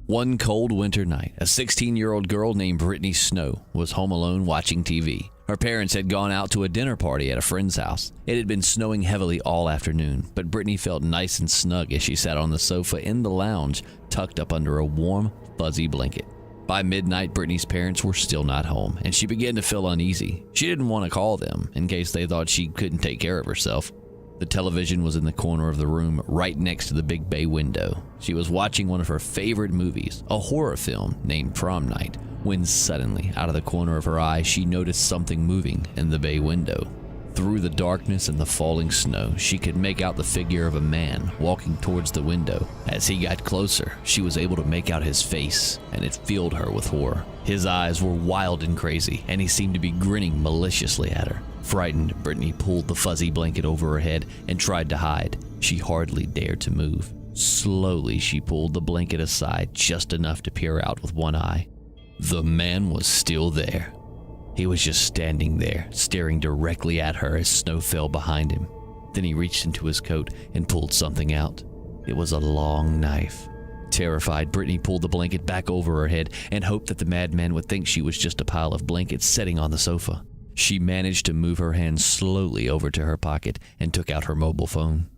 One cold winter night, a 16-year-old girl named Brittany Snow was home alone watching TV. Her parents had gone out to a dinner party at a friend's house. It had been snowing heavily all afternoon, but Brittany felt nice and snug as she sat on the sofa in the lounge, tucked up under a warm, fuzzy blanket. By midnight, Brittany's parents were still not home, and she began to feel uneasy. She didn't want to call them in case they thought she couldn't take care of herself. The television was in the corner of the room right next to the big bay window. She was watching one of her favorite movies, a horror film named Prom Night, when suddenly, out of the corner of her eye, she noticed something moving in the bay window. Through the darkness and the falling snow, she could make out the figure of a man walking towards the window. As he got closer, she was able to make out his face, and it filled her with horror. His eyes were wild and crazy, and he seemed to be grinning maliciously at her. Frightened, Brittany pulled the fuzzy blanket over her head and tried to hide. She hardly dared to move. Slowly, she pulled the blanket aside just enough to peer out with one eye. The man was still there. He was just standing there, staring directly at her as snow fell behind him. Then he reached into his coat and pulled something out. It was a long knife. Terrified, Brittany pulled the blanket back over her head and hoped that the madman would think she was just a pile of blankets sitting on the sofa. She managed to move her hand slowly over to her pocket and took out her mobile phone.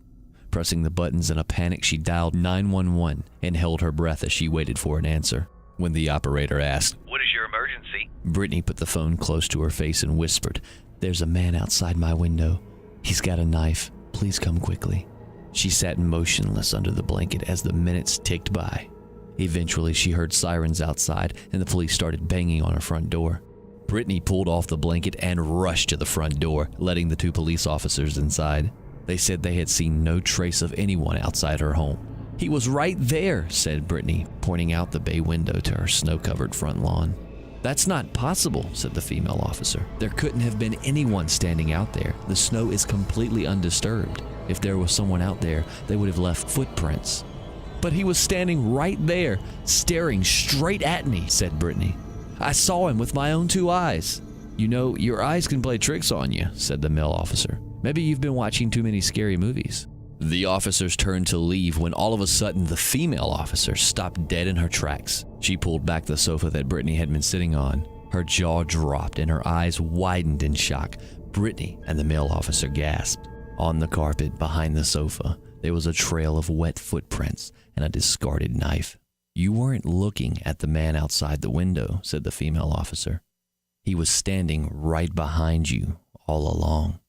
Pressing the buttons in a panic, she dialed 911 and held her breath as she waited for an answer. When the operator asked, "What is your emergency?" Brittany put the phone close to her face and whispered, "There's a man outside my window. He's got a knife. Please come quickly." She sat motionless under the blanket as the minutes ticked by. Eventually, she heard sirens outside and the police started banging on her front door. Brittany pulled off the blanket and rushed to the front door, letting the two police officers inside. They said they had seen no trace of anyone outside her home. "He was right there," said Brittany, pointing out the bay window to her snow-covered front lawn. "That's not possible," said the female officer. "There couldn't have been anyone standing out there. The snow is completely undisturbed. If there was someone out there, they would have left footprints." "But he was standing right there, staring straight at me," said Brittany. "I saw him with my own two eyes." "You know, your eyes can play tricks on you," said the male officer. "Maybe you've been watching too many scary movies." The officers turned to leave when all of a sudden the female officer stopped dead in her tracks. She pulled back the sofa that Brittany had been sitting on. Her jaw dropped and her eyes widened in shock. Brittany and the male officer gasped. On the carpet behind the sofa, there was a trail of wet footprints and a discarded knife. "You weren't looking at the man outside the window," said the female officer. "He was standing right behind you all along."